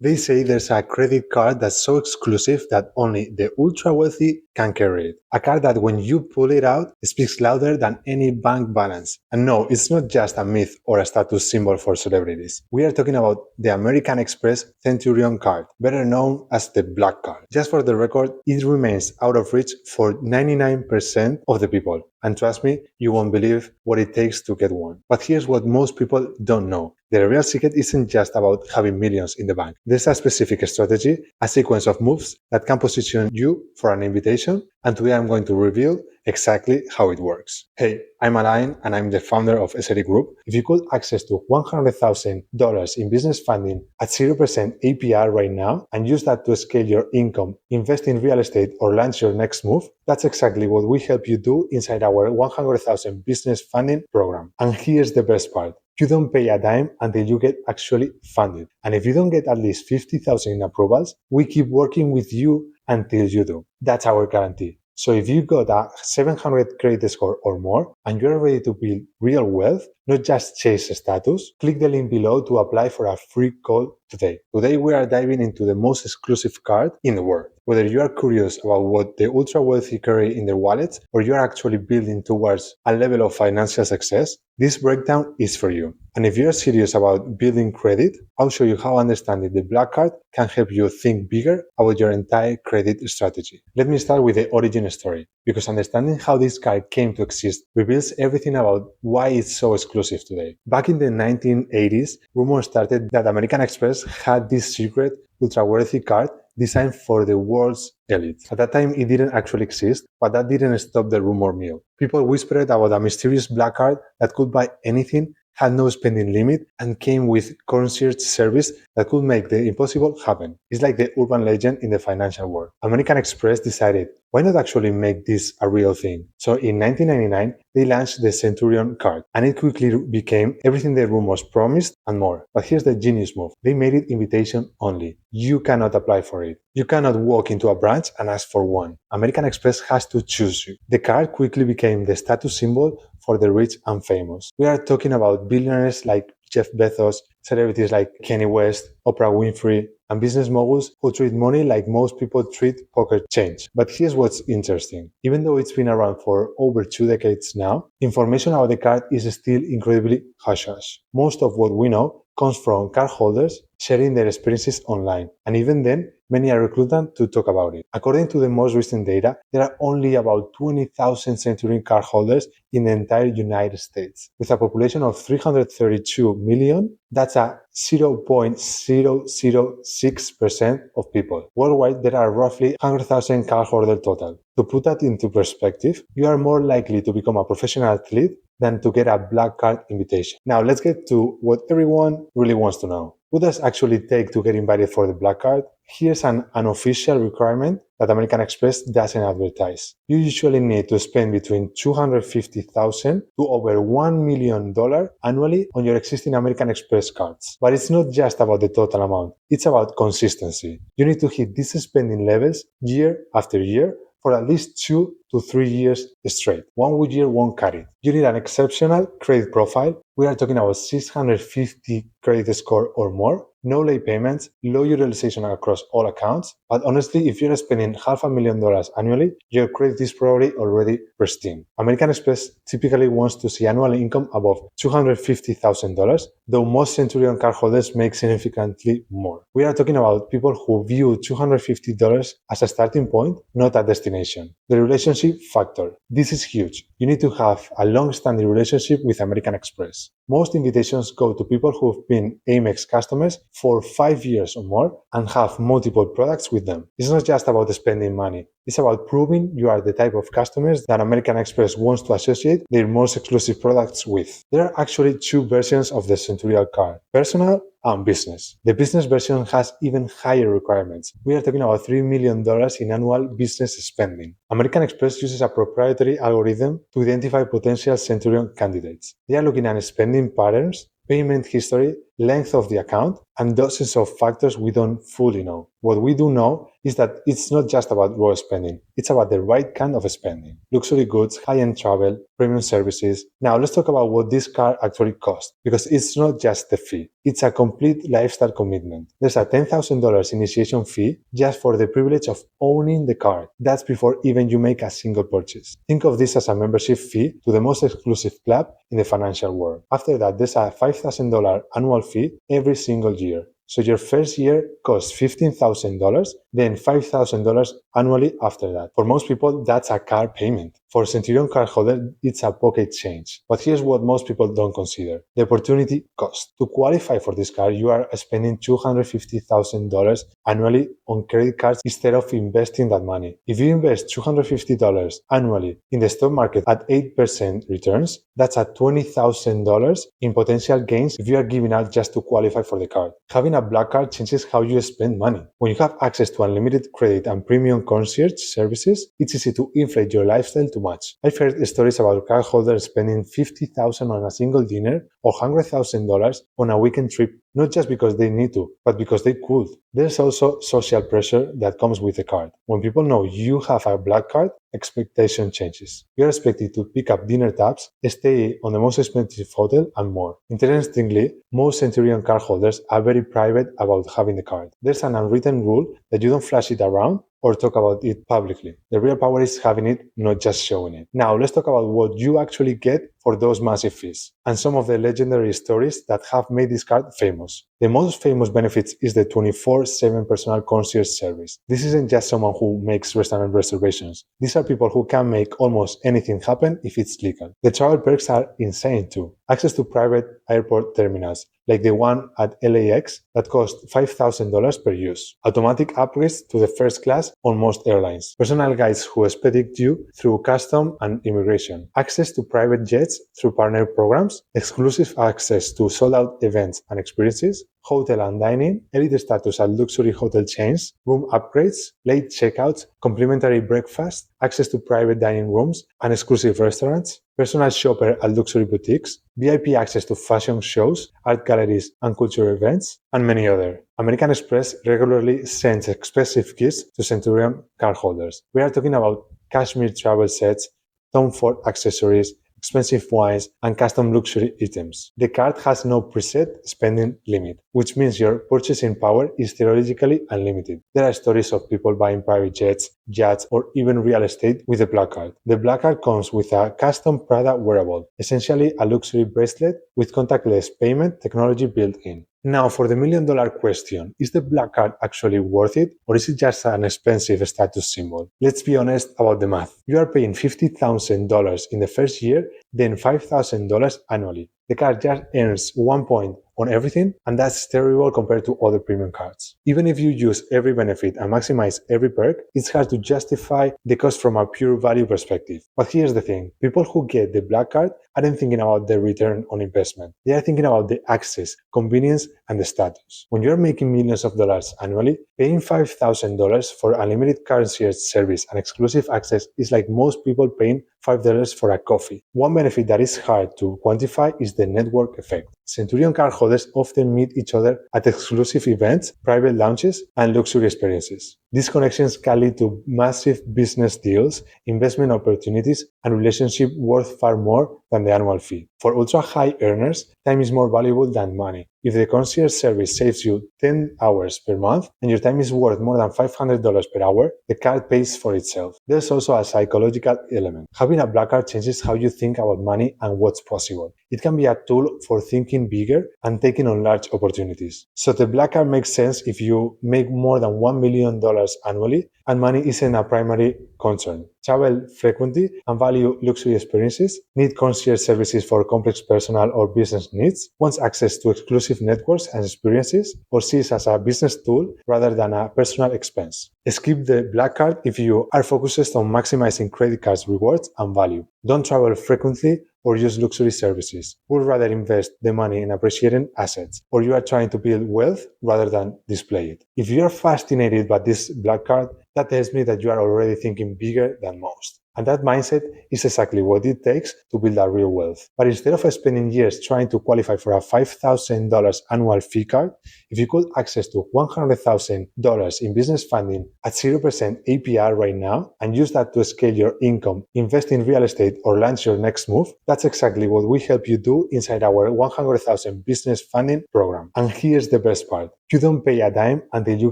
They say there's a credit card that's so exclusive that only the ultra wealthy can carry it. A card that when you pull it out, it speaks louder than any bank balance. And no, it's not just a myth or a status symbol for celebrities. We are talking about the American Express Centurion card, better known as the Black Card. Just for the record, it remains out of reach for 99% of the people. And trust me, you won't believe what it takes to get one. But here's what most people don't know. The real secret isn't just about having millions in the bank. There's a specific strategy, a sequence of moves that can position you for an invitation, and today I'm going to reveal exactly how it works. Hey, I'm Alain and I'm the founder of SRE Group. If you could access to $100,000 in business funding at 0% APR right now and use that to scale your income, invest in real estate, or launch your next move, that's exactly what we help you do inside our 100,000 business funding program. And here's the best part. You don't pay a dime until you get actually funded. And if you don't get at least 50,000 in approvals, we keep working with you until you do. That's our guarantee. So if you got a 700 credit score or more and you're ready to build real wealth, not just chase status, click the link below to apply for a free call today. Today we are diving into the most exclusive card in the world. Whether you are curious about what the ultra wealthy carry in their wallets or you are actually building towards a level of financial success, this breakdown is for you. And if you're serious about building credit, I'll show you how understanding the Black Card can help you think bigger about your entire credit strategy. Let me start with the origin story, because understanding how this card came to exist reveals everything about why it's so exclusive today. Back in the 1980s, rumors started that American Express had this secret ultra-wealthy card designed for the world's elite. At that time, it didn't actually exist, but that didn't stop the rumor mill. People whispered about a mysterious black card that could buy anything, had no spending limit, and came with concierge service that could make the impossible happen. It's like the urban legend in the financial world. American Express decided, why not actually make this a real thing? So in 1999, they launched the Centurion card, and it quickly became everything the rumors promised and more. But here's the genius move. They made it invitation only. You cannot apply for it. You cannot walk into a branch and ask for one. American Express has to choose you. The card quickly became the status symbol for the rich and famous. We are talking about billionaires like Jeff Bezos, celebrities like Kanye West, Oprah Winfrey, and business moguls who treat money like most people treat pocket change. But here's what's interesting. Even though it's been around for over 2 decades now, information about the card is still incredibly hush-hush. Most of what we know comes from cardholders sharing their experiences online, and even then, many are reluctant to talk about it. According to the most recent data, there are only about 20,000 Centurion cardholders in the entire United States. With a population of 332 million, that's a 0.006% of people. Worldwide, there are roughly 100,000 cardholders total. To put that into perspective, you are more likely to become a professional athlete than to get a black card invitation. Now let's get to what everyone really wants to know. What does it actually take to get invited for the black card? Here's an unofficial requirement that American Express doesn't advertise. You usually need to spend between $250,000 to over $1 million annually on your existing American Express cards. But it's not just about the total amount, it's about consistency. You need to hit these spending levels year after year for at least 2 to 3 years straight. One good year won't cut it. You need an exceptional credit profile. We are talking about 650 credit score or more, no late payments, low utilization across all accounts. But honestly, if you're spending $500,000 annually, your credit is probably already pristine. American Express typically wants to see annual income above $250,000, though most Centurion cardholders make significantly more. We are talking about people who view $250 as a starting point, not a destination. The relationship factor. This is huge. You need to have a long-standing relationship with American Express. Most invitations go to people who've been Amex customers for 5 years or more and have multiple products with them. It's not just about spending money. It's about proving you are the type of customers that American Express wants to associate their most exclusive products with. There are actually 2 versions of the Centurion card, personal and business. The business version has even higher requirements. We are talking about $3 million in annual business spending. American Express uses a proprietary algorithm to identify potential Centurion candidates. They are looking at spending patterns, payment history, length of the account, and dozens of factors we don't fully know. What we do know is that it's not just about raw spending, it's about the right kind of spending. Luxury goods, high-end travel, premium services. Now let's talk about what this card actually costs, because it's not just the fee, it's a complete lifestyle commitment. There's a $10,000 initiation fee just for the privilege of owning the card. That's before even you make a single purchase. Think of this as a membership fee to the most exclusive club in the financial world. After that, there's a $5,000 annual fee every single year. So your first year costs $15,000, then $5,000 annually after that. For most people, that's a car payment. For Centurion cardholder, it's a pocket change. But here's what most people don't consider: the opportunity cost. To qualify for this card, you are spending $250,000 annually on credit cards instead of investing that money. If you invest $250 annually in the stock market at 8% returns, that's at $20,000 in potential gains if you are giving out just to qualify for the card. Having a black card changes how you spend money. When you have access to unlimited credit and premium concierge services, it's easy to inflate your lifestyle too much. I've heard stories about cardholders spending $50,000 on a single dinner or $100,000 on a weekend trip, not just because they need to, but because they could. There's also social pressure that comes with the card. When people know you have a black card, expectation changes. You're expected to pick up dinner tabs, stay on the most expensive hotel, and more. Interestingly, most Centurion cardholders are very private about having the card. There's an unwritten rule that you don't flash it around or talk about it publicly. The real power is having it, not just showing it. Now, let's talk about what you actually get for those massive fees, and some of the legendary stories that have made this card famous. The most famous benefits is the 24/7 personal concierge service. This isn't just someone who makes restaurant reservations. These are people who can make almost anything happen if it's legal. The travel perks are insane too. Access to private airport terminals, like the one at LAX that cost $5,000 per use. Automatic upgrades to the first class on most airlines. Personal guides who expedite you through custom and immigration. Access to private jets through partner programs. Exclusive access to sold-out events and experiences. Hotel and dining, elite status at luxury hotel chains, room upgrades, late checkouts, complimentary breakfast, access to private dining rooms and exclusive restaurants, personal shopper at luxury boutiques, VIP access to fashion shows, art galleries and cultural events, and many other. American Express regularly sends expensive gifts to Centurion cardholders. We are talking about cashmere travel sets, Tom Ford accessories, expensive wines, and custom luxury items. The card has no preset spending limit, which means your purchasing power is theoretically unlimited. There are stories of people buying private jets, yachts, or even real estate with the Black Card. The Black Card comes with a custom Prada wearable, essentially a luxury bracelet with contactless payment technology built in. Now, for the million-dollar question, is the Black Card actually worth it, or is it just an expensive status symbol? Let's be honest about the math. You are paying $50,000 in the first year, then $5,000 annually. The card just earns 1 point on everything, and that's terrible compared to other premium cards. Even if you use every benefit and maximize every perk, it's hard to justify the cost from a pure value perspective. But here's the thing, people who get the Black Card aren't thinking about the return on investment. They are thinking about the access, convenience, and the status. When you're making millions of dollars annually, paying $5,000 for unlimited concierge service and exclusive access is like most people paying $5 for a coffee. One benefit that is hard to quantify is the network effect. Centurion cardholders often meet each other at exclusive events, private lounges, and luxury experiences. These connections can lead to massive business deals, investment opportunities, and relationships worth far more than the annual fee. For ultra-high earners, time is more valuable than money. If the concierge service saves you 10 hours per month and your time is worth more than $500 per hour, the card pays for itself. There's also a psychological element. Having a Black Card changes how you think about money and what's possible. It can be a tool for thinking bigger and taking on large opportunities. So the Black Card makes sense if you make more than $1 million annually and money isn't a primary concern. Travel frequently and value luxury experiences, need concierge services for complex personal or business needs, wants access to exclusive networks and experiences, or sees as a business tool rather than a personal expense. Skip the Black Card if you are focused on maximizing credit cards rewards and value. Don't travel frequently or use luxury services. Would rather invest the money in appreciating assets, or you are trying to build wealth rather than display it. If you are fascinated by this Black Card, that tells me that you are already thinking bigger than most. And that mindset is exactly what it takes to build a real wealth. But instead of spending years trying to qualify for a $5,000 annual fee card, if you could access to $100,000 in business funding at 0% APR right now and use that to scale your income, invest in real estate, or launch your next move, that's exactly what we help you do inside our 100,000 business funding program. And here's the best part. You don't pay a dime until you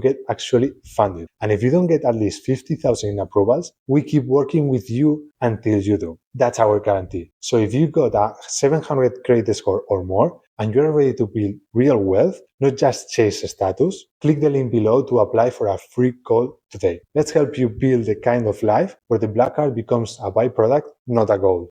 get actually funded. And if you don't get at least 50,000 in approvals, we keep working with you until you do. That's our guarantee. So if you got a 700 credit score or more, and you're ready to build real wealth, not just chase status, click the link below to apply for a free call today. Let's help you build the kind of life where the black card becomes a byproduct, not a goal.